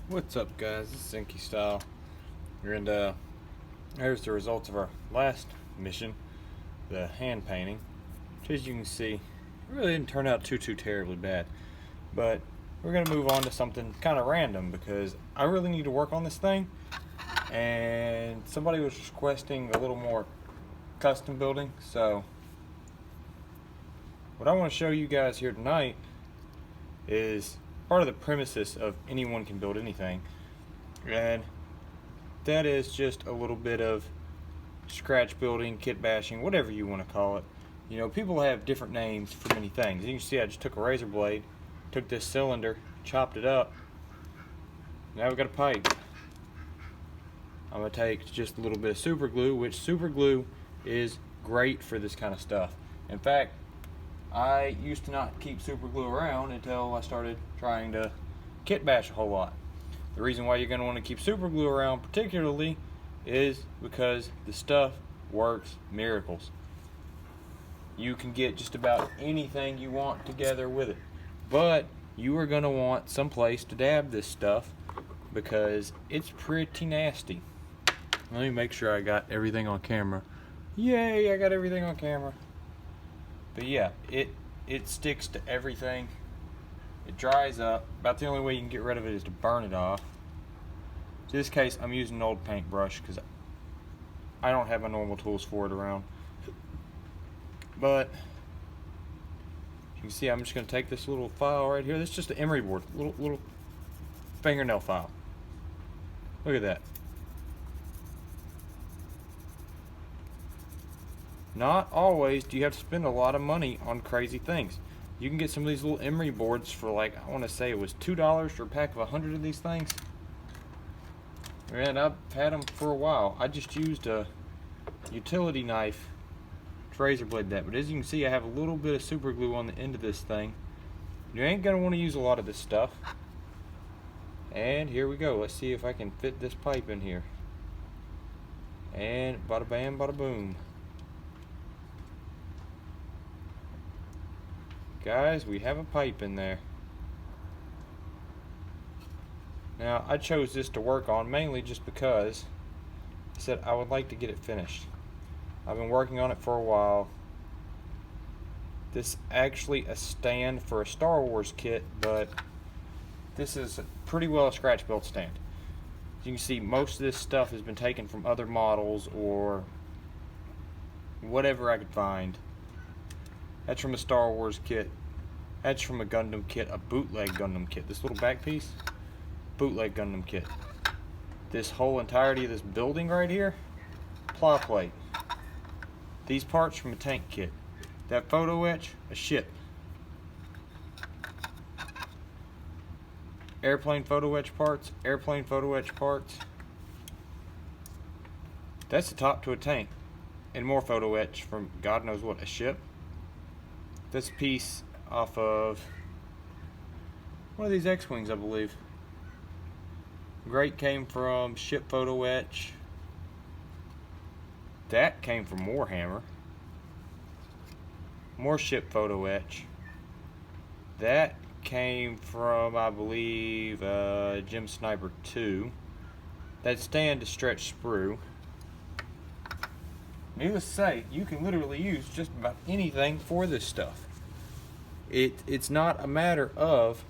What's up, guys? This is zenkistyle. And here's the results of our last mission, the hand painting. Which, as you can see, it really didn't turn out too terribly bad. But we're gonna move on to something kind of random because I really need to work on this thing. And somebody was requesting a little more custom building, so what I want to show you guys here tonight is part of the premises of anyone can build anything, and that is just a little bit of scratch building, kit bashing, whatever you want to call it. You know, people have different names for many things. You can see I just took a razor blade, took this cylinder, chopped it up. Now we've got a pipe. I'm going to take just a little bit of super glue, which super glue is great for this kind of stuff. In fact, I used to not keep super glue around until I started trying to kit bash a whole lot. The reason why you're going to want to keep super glue around particularly is because the stuff works miracles. You can get just about anything you want together with it, but you are going to want some place to dab this stuff because it's pretty nasty. Let me make sure I got everything on camera. Yay, I got everything on camera. But yeah, it sticks to everything. It dries up. About the only way you can get rid of it is to burn it off. In this case, I'm using an old paintbrush because I don't have my normal tools for it around. But you can see I'm just going to take this little file right here. This is just an emery board, little fingernail file. Look at that. Not always do you have to spend a lot of money on crazy things. You can get some of these little emery boards for, like, I want to say it was $2 for a pack of 100 of these things. And I've had them for a while. I just used a utility knife to razor blade that. But as you can see, I have a little bit of super glue on the end of this thing. You ain't going to want to use a lot of this stuff. And here we go. Let's see if I can fit this pipe in here. And bada bam, bada boom. Guys, we have a pipe in there. Now, I chose this to work on mainly just because I said I would like to get it finished. I've been working on it for a while. This is actually a stand for a Star Wars kit, but this is pretty well a scratch built stand. As you can see, most of this stuff has been taken from other models or whatever I could find. That's from a Star Wars kit. That's from a Gundam kit, a bootleg Gundam kit. This little back piece, bootleg Gundam kit. This whole entirety of this building right here, plow plate. These parts from a tank kit. That photo etch, a ship. Airplane photo etch parts, airplane photo etch parts. That's the top to a tank. And more photo etch from God knows what, a ship. This piece off of one of these X-Wings, I believe. Grate came from ship photo etch. That came from Warhammer. More ship photo etch. That came from, I believe, Gem Sniper 2. That stand is stretch sprue. Needless to say, you can literally use just about anything for this stuff. It's not a matter of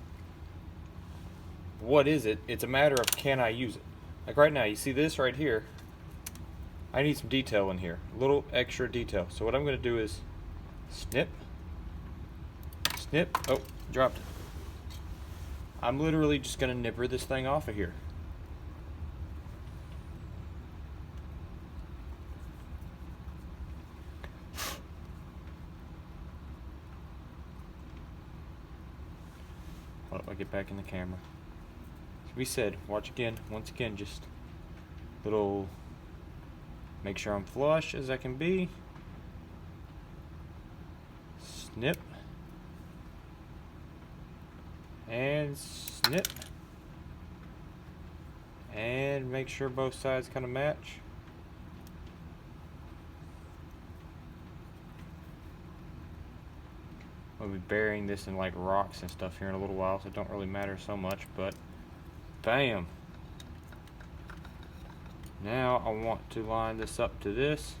what is it, it's a matter of can I use it. Like right now, you see this right here, I need some detail in here, a little extra detail. So what I'm going to do is snip, snip, oh, dropped it. I'm literally just going to nipper this thing off of here. I'll get back in the camera. As we said, watch again, once again, just little, make sure I'm flush as I can be. Snip. And snip. And make sure both sides kind of match. I'll be burying this in like rocks and stuff here in a little while, so it don't really matter so much, but Bam. Now I want to line this up to this.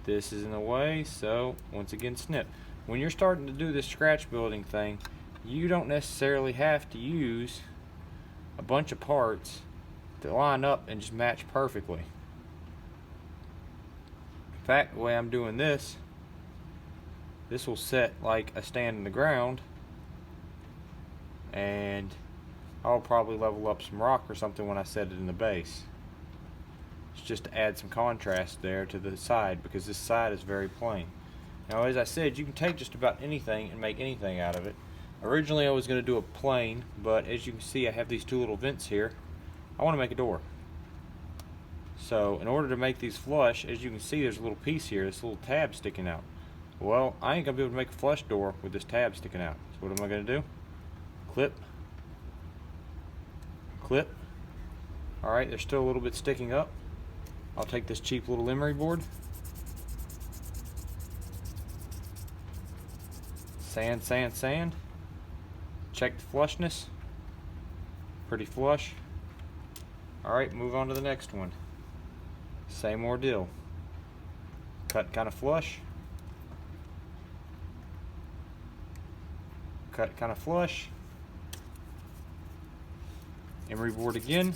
This is in the way, so once again snip. When you're starting to do this scratch building thing, you don't necessarily have to use a bunch of parts to line up and just match perfectly. In fact, the way I'm doing this will set like a stand in the ground, and I'll probably level up some rock or something when I set it in the base. It's just to add some contrast there to the side, because this side is very plain. Now, as I said, you can take just about anything and make anything out of it. Originally I was going to do a plane, but as you can see I have these two little vents here. I want to make a door. So in order to make these flush, as you can see there's a little piece here, this little tab sticking out. Well, I ain't going to be able to make a flush door with this tab sticking out. So what am I going to do? Clip. Clip. Alright, there's still a little bit sticking up. I'll take this cheap little emery board. Sand, sand, sand. Check the flushness. Pretty flush. Alright, move on to the next one. Same ordeal. Cut kind of flush. Cut kind of flush. Emery board again.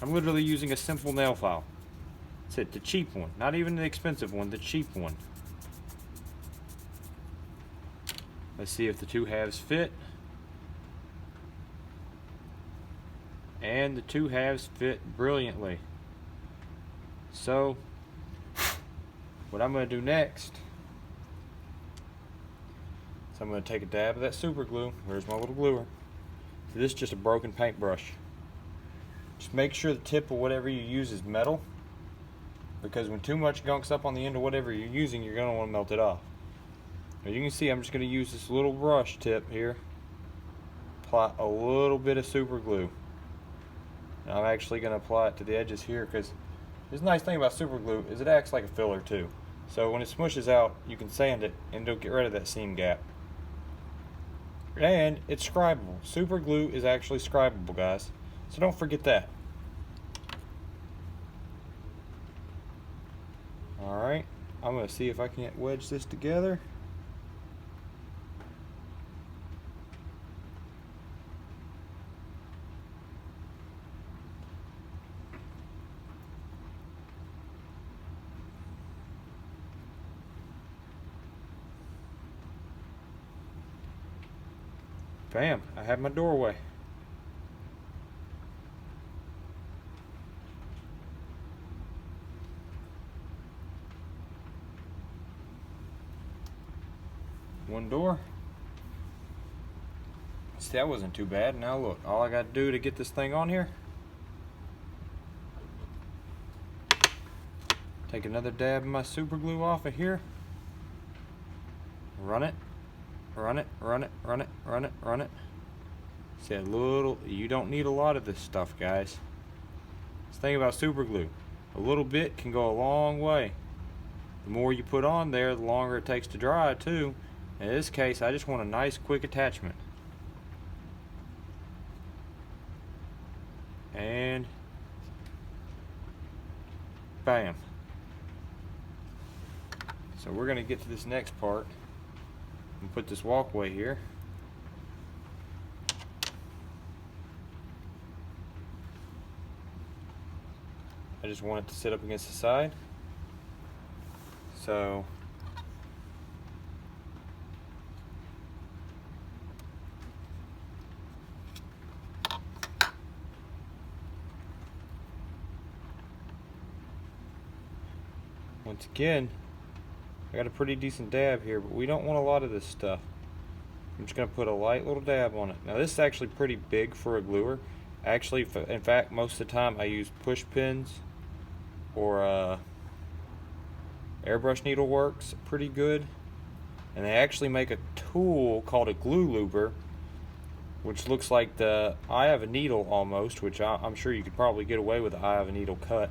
I'm literally using a simple nail file. That's it, the cheap one. Not even the expensive one, the cheap one. Let's see if the two halves fit. And the two halves fit brilliantly. So, what I'm going to do next is I'm going to take a dab of that super glue. Where's my little gluer? So this is just a broken paintbrush. Just make sure the tip of whatever you use is metal, because when too much gunk's up on the end of whatever you're using, you're going to want to melt it off. As you can see, I'm just going to use this little brush tip here, apply a little bit of super glue. And I'm actually going to apply it to the edges here, because the nice thing about super glue is it acts like a filler too. So when it smushes out, you can sand it and it'll get rid of that seam gap. And it's scribable. Super glue is actually scribable, guys. So don't forget that. Alright, I'm going to see if I can't wedge this together. Bam, I have my doorway. One door. See, that wasn't too bad. Now look, all I got to do to get this thing on here, take another dab of my super glue off of here, run it, run it, run it, run it, run it, run it. See, a little, you don't need a lot of this stuff, guys. This thing about super glue, a little bit can go a long way. The more you put on there, the longer it takes to dry too. In this case, I just want a nice quick attachment. And bam. So we're going to get to this next part and put this walkway here. I just want it to sit up against the side. So once again, I got a pretty decent dab here, but we don't want a lot of this stuff. I'm just going to put a light little dab on it. Now this is actually pretty big for a gluer. Actually, in fact, most of the time I use push pins, or airbrush needle works pretty good. And they actually make a tool called a glue looper, which looks like the eye of a needle almost, which I'm sure you could probably get away with the eye of a needle cut.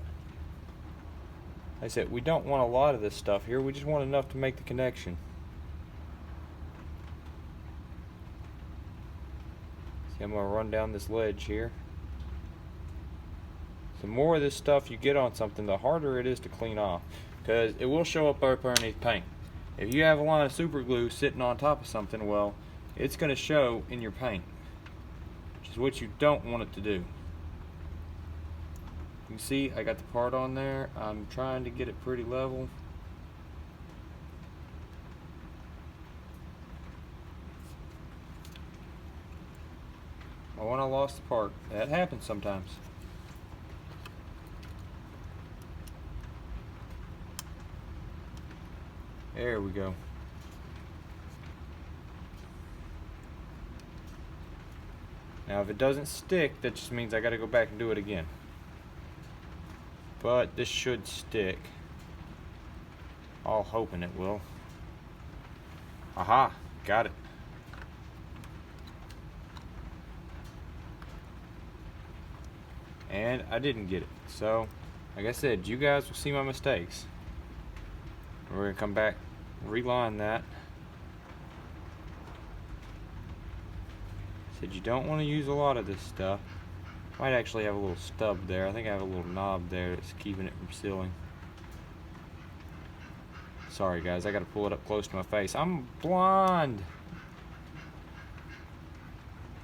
Like I said, we don't want a lot of this stuff here, we just want enough to make the connection. See, I'm gonna run down this ledge here. The more of this stuff you get on something, the harder it is to clean off, because it will show up underneath paint. If you have a line of super glue sitting on top of something, well, it's going to show in your paint, which is what you don't want it to do. You can see I got the part on there. I'm trying to get it pretty level. Oh, and I lost the part. That happens sometimes. There we go. Now if it doesn't stick, that just means I gotta go back and do it again. But this should stick. All hoping it will. Aha, got it. And I didn't get it. So, like I said, you guys will see my mistakes. We're gonna come back, reline that. Said you don't want to use a lot of this stuff. Might actually have a little stub there. I think I have a little knob there that's keeping it from sealing. Sorry guys, I gotta pull it up close to my face. I'm blind.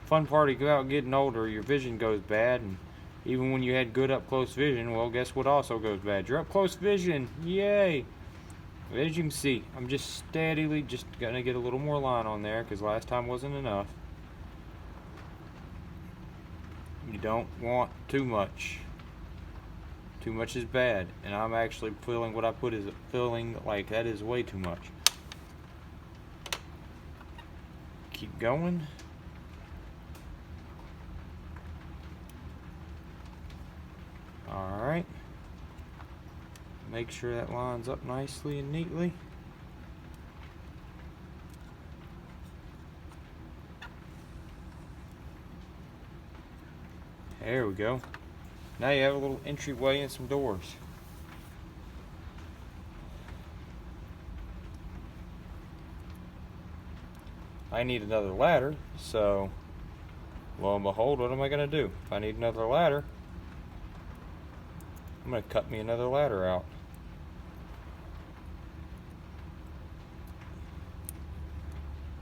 Fun part about getting older, your vision goes bad, and even when you had good up close vision, well, guess what also goes bad? Your up close vision. Yay! As you can see, I'm just steadily just gonna get a little more line on there because last time wasn't enough. You don't want too much. Too much is bad, and I'm actually feeling what I put is feeling like that is way too much. Keep going. Alright. Make sure that lines up nicely and neatly. There we go. Now you have a little entryway and some doors. I need another ladder, so lo and behold, what am I going to do? If I need another ladder, I'm going to cut me another ladder out.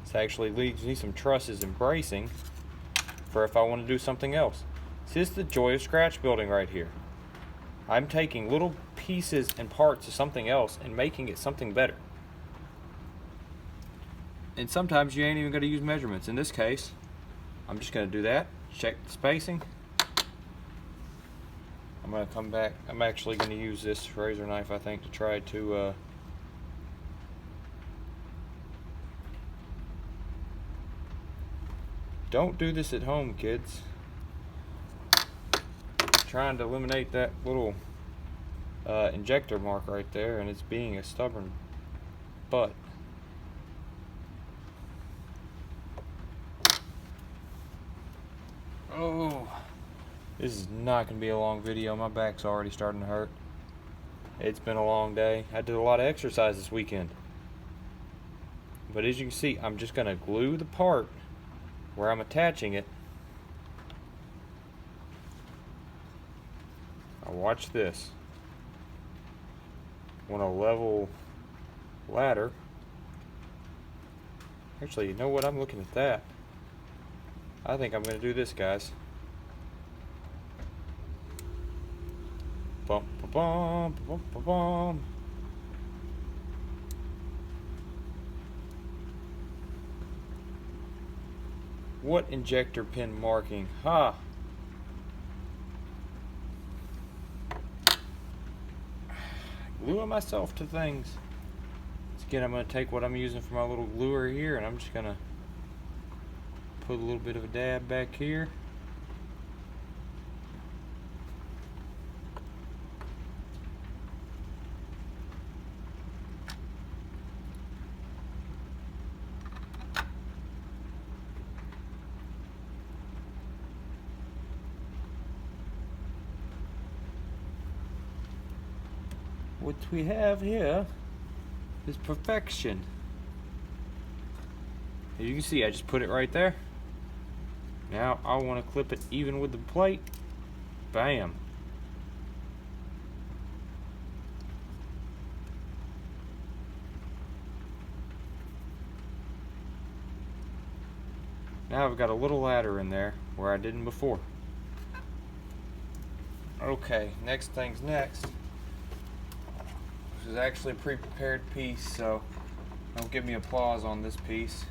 This actually leaves me some trusses and bracing for if I want to do something else. This is the joy of scratch building right here. I'm taking little pieces and parts of something else and making it something better. And sometimes you ain't even going to use measurements. In this case, I'm just going to do that, check the spacing. I'm going to come back. I'm actually going to use this razor knife, I think, to try to don't do this at home, kids. Trying to eliminate that little injector mark right there, and it's being a stubborn butt. Oh, this is not going to be a long video. My back's already starting to hurt. It's been a long day. I did a lot of exercise this weekend. But as you can see, I'm just going to glue the part where I'm attaching it. Now watch this. Want a level ladder. Actually, you know what? I'm looking at that. I think I'm going to do this, guys. Bum, ba, bum, bum, ba, bum. What injector pin marking? Ha! Gluing myself to things. So again, I'm going to take what I'm using for my little gluer here, and I'm just going to put a little bit of a dab back here. What we have here is perfection. As you can see, I just put it right there. Now I want to clip it even with the plate. Bam. Now I've got a little ladder in there where I didn't before. Okay, next thing's next. This is actually a pre-prepared piece, so don't give me applause on this piece.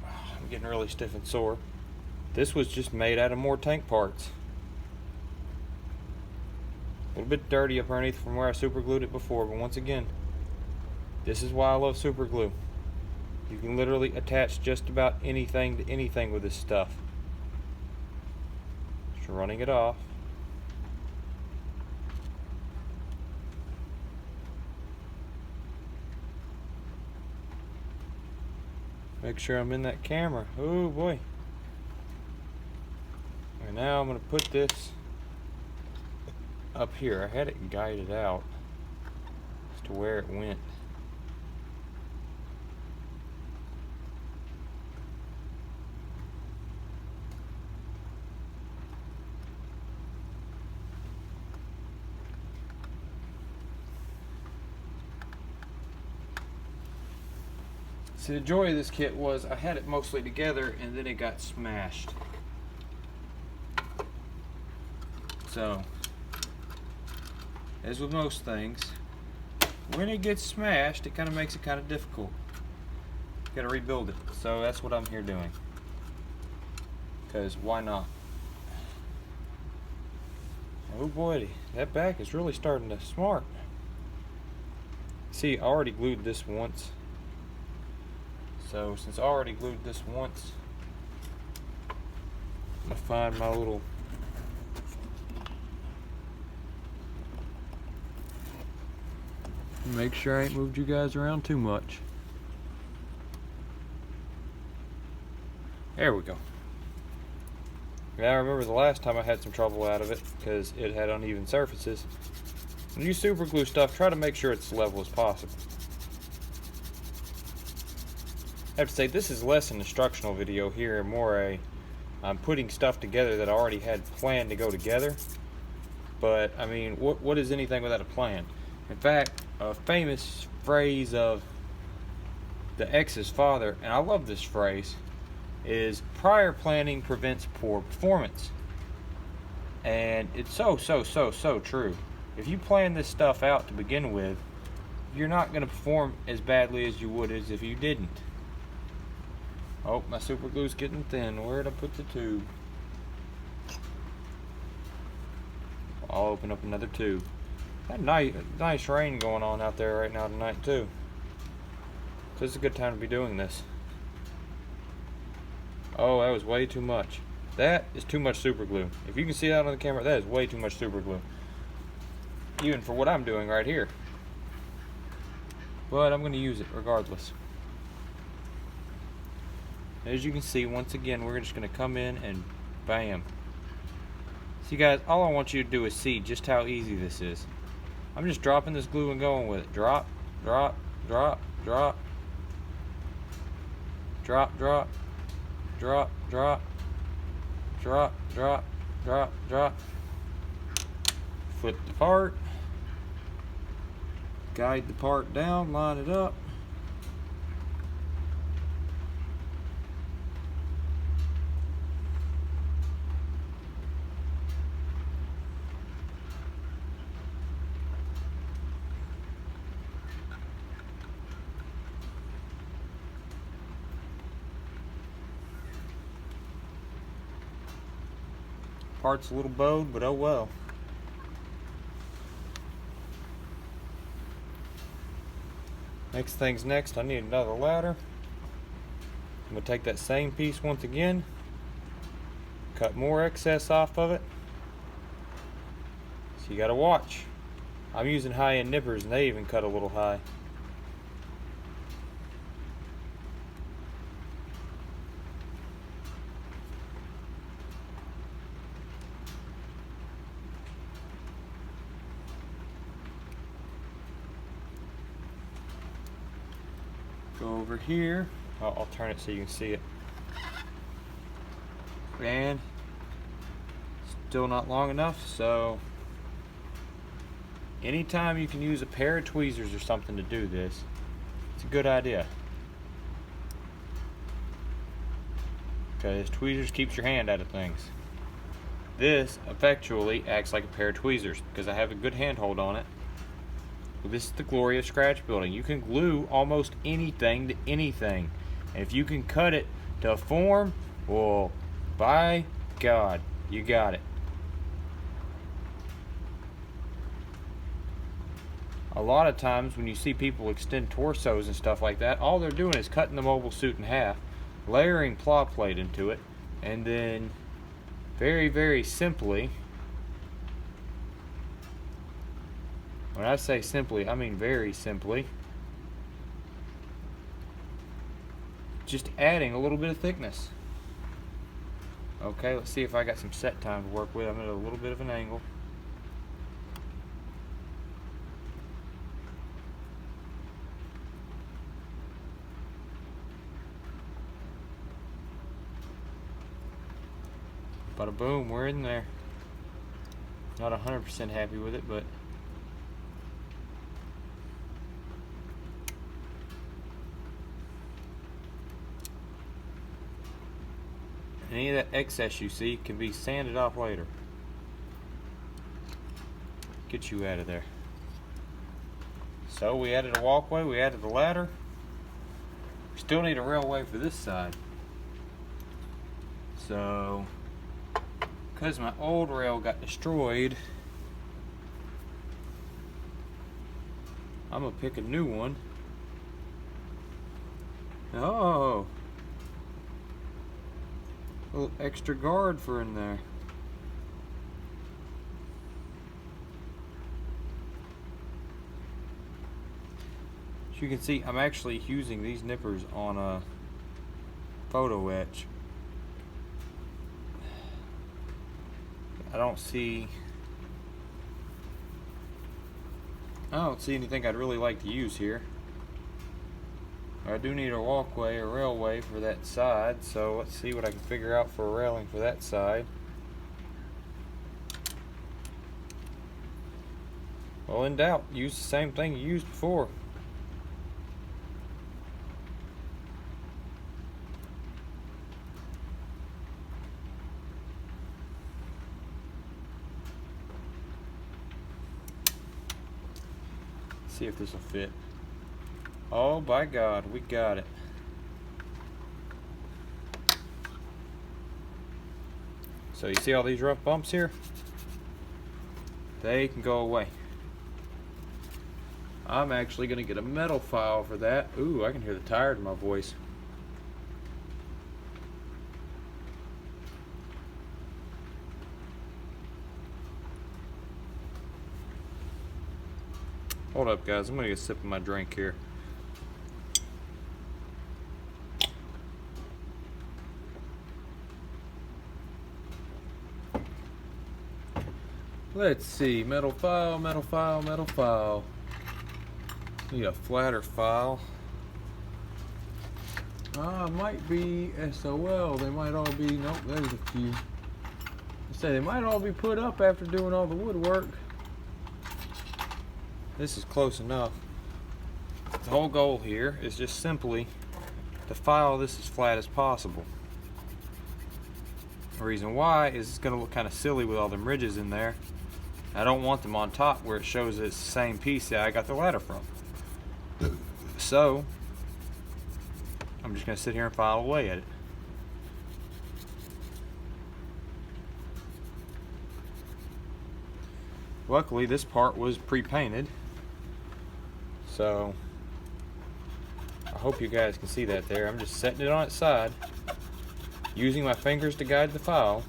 I'm getting really stiff and sore. This was just made out of more tank parts. A little bit dirty up underneath from where I super glued it before, but once again, this is why I love super glue. You can literally attach just about anything to anything with this stuff. Just running it off. Make sure I'm in that camera. Oh boy. And now I'm going to put this up here. I had it guided out as to where it went. See, the joy of this kit was I had it mostly together and then it got smashed. So, as with most things, when it gets smashed, it kind of makes it kind of difficult. You gotta rebuild it. So that's what I'm here doing. Because why not? Oh boy, that back is really starting to smart. See, I already glued this once. So since I already glued this once, I'm gonna find my little make sure I ain't moved you guys around too much. There we go. Yeah, I remember the last time I had some trouble out of it because it had uneven surfaces. When you super glue stuff, try to make sure it's as level as possible. I have to say, this is less an instructional video here and more I'm putting stuff together that I already had planned to go together. But I mean, what is anything without a plan? In fact, a famous phrase of the ex's father, and I love this phrase, is prior planning prevents poor performance. And it's so true. If you plan this stuff out to begin with, you're not going to perform as badly as you would as if you didn't. Oh, my super glue's getting thin. Where'd I put the tube? I'll open up another tube. That nice rain going on out there right now tonight too. So it's a good time to be doing this. Oh, that was way too much. That is too much super glue. If you can see that on the camera, that is way too much super glue. Even for what I'm doing right here. But I'm going to use it regardless. As you can see, once again, we're just going to come in and bam. See guys, all I want you to do is see just how easy this is. I'm just dropping this glue and going with it. Drop, drop, drop, drop. Drop, drop, drop, drop, drop, drop, drop, drop. Flip the part. Guide the part down, line it up. Part's a little bowed, but oh well. Next thing's next, I need another ladder. I'm going to take that same piece once again, cut more excess off of it. So you got to watch. I'm using high-end nippers and they even cut a little high. Go over here. I'll turn it so you can see it. and still not long enough. So anytime you can use a pair of tweezers or something to do this, it's a good idea. Because tweezers keeps your hand out of things. This effectually acts like a pair of tweezers because I have a good handhold on it. Well, this is the glory of scratch building. You can glue almost anything to anything. And if you can cut it to a form, well, by God, you got it. A lot of times when you see people extend torsos and stuff like that, all they're doing is cutting the mobile suit in half, layering ply plate into it, and then very, very simply, when I say simply, I mean very simply, just adding a little bit of thickness. Okay, let's see if I got some set time to work with. I'm at a little bit of an angle. Bada boom, we're in there. Not 100% happy with it, but any of that excess you see can be sanded off later. Get you out of there. So we added a walkway, we added a ladder. We still need a railway for this side. So because my old rail got destroyed, I'm gonna pick a new one. Oh, a little extra guard for in there. As you can see, I'm actually using these nippers on a photo etch. I don't see anything I'd really like to use here. I do need a walkway or railway for that side, so let's see what I can figure out for a railing for that side. Well, in doubt, use the same thing you used before. See if this will fit. Oh, by God, we got it. So you see all these rough bumps here? They can go away. I'm actually going to get a metal file for that. Ooh, I can hear the tired in my voice. Hold up, guys. I'm going to get a sip of my drink here. Let's see. Metal file, metal file, metal file. Need a flatter file. Might be SOL. They might all be. Nope, there's a few. I say they might all be put up after doing all the woodwork. This is close enough. The whole goal here is just simply to file this as flat as possible. The reason why is it's going to look kind of silly with all them ridges in there. I don't want them on top where it shows it's the same piece that I got the ladder from. So I'm just going to sit here and file away at it. Luckily this part was pre-painted, so I hope you guys can see that there. I'm just setting it on its side, using my fingers to guide the file,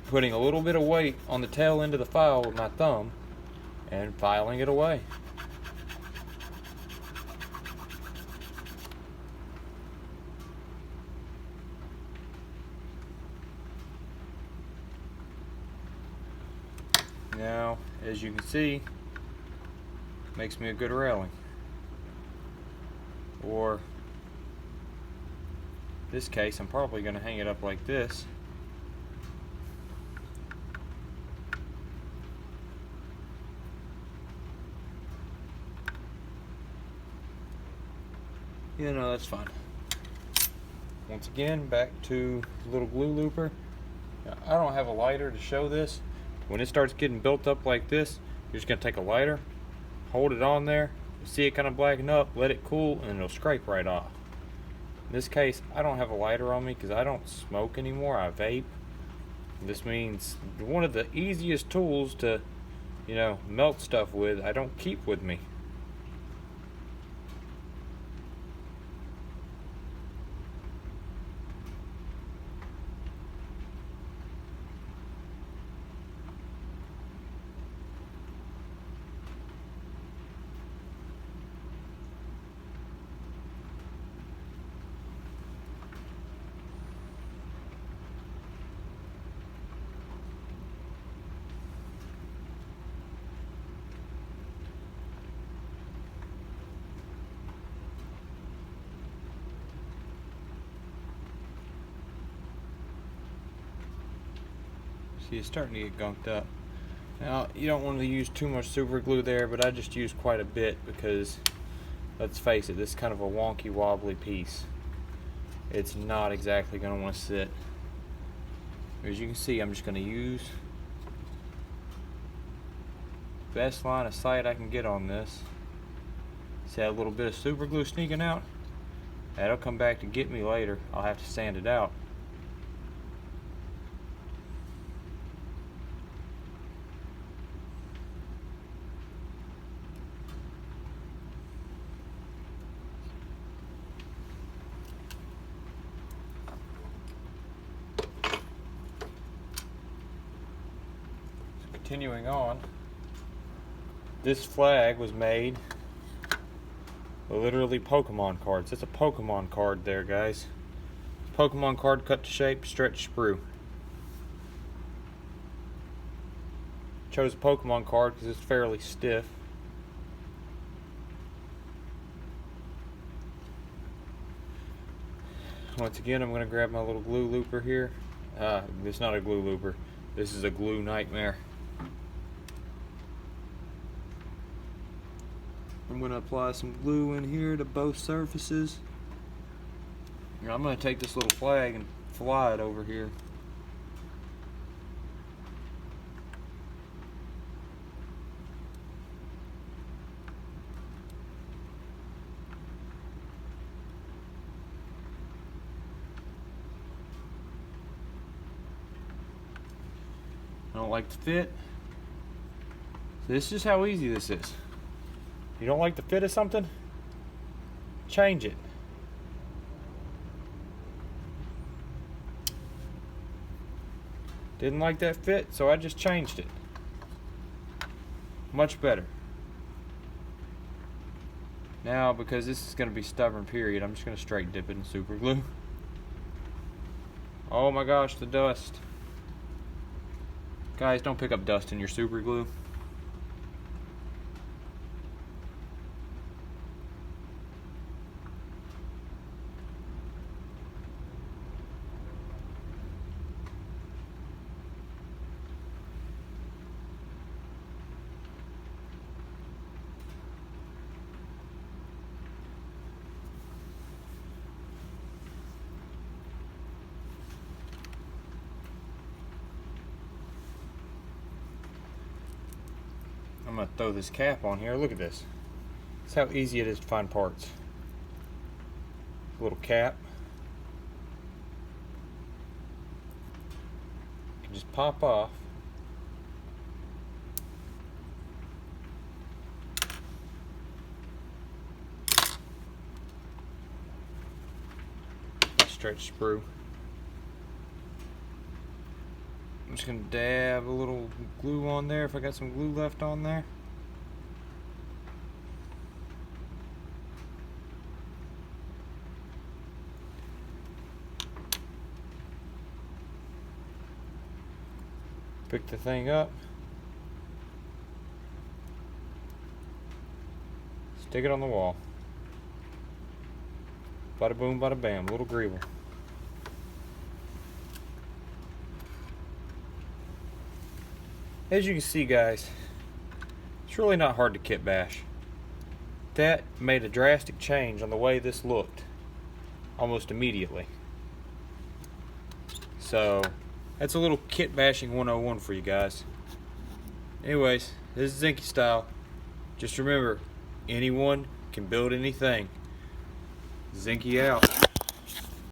putting a little bit of weight on the tail end of the file with my thumb, and filing it away. Now, as you can see, makes me a good railing. Or this case, I'm probably going to hang it up like this. You know, that's fine. Once again, back to the little glue looper. Now, I don't have a lighter to show this. When it starts getting built up like this, you're just going to take a lighter, hold it on there, see it kind of blacken up, let it cool, and it'll scrape right off. In this case, I don't have a lighter on me because I don't smoke anymore, I vape. This means one of the easiest tools to, you know, melt stuff with, I don't keep with me. See, it's starting to get gunked up. Now, you don't want to use too much super glue there, but I just use quite a bit because, let's face it, this is kind of a wonky, wobbly piece. It's not exactly going to want to sit. As you can see, I'm just going to use the best line of sight I can get on this. See that little bit of super glue sneaking out? That'll come back to get me later. I'll have to sand it out. Continuing on, this flag was made literally Pokemon cards. It's a Pokemon card there, guys. Pokemon card cut to shape, stretch sprue. Chose a Pokemon card because it's fairly stiff. Once again, I'm going to grab my little glue looper here. It's not a glue looper. This is a glue nightmare. I'm going to apply some glue in here to both surfaces. Now I'm going to take this little flag and fly it over here. I don't like the fit. This is how easy this is. You don't like the fit of something? Change it. Didn't like that fit, so I just changed it. Much better. Now, because this is going to be stubborn period, I'm just going to straight dip it in super glue. Oh my gosh, the dust. Guys, don't pick up dust in your super glue. I'm going to throw this cap on here. Look at this. That's how easy it is to find parts. Little cap. You can just pop off. Stretch sprue. I'm just going to dab a little glue on there if I got some glue left on there. Pick the thing up. Stick it on the wall. Bada boom, bada bam, little greeble. as you can see, guys, it's really not hard to kit bash. That made a drastic change on the way this looked almost immediately. So that's a little kit bashing 101 for you guys. Anyways, this is zenkistyle. Just remember, anyone can build anything. Zenky out.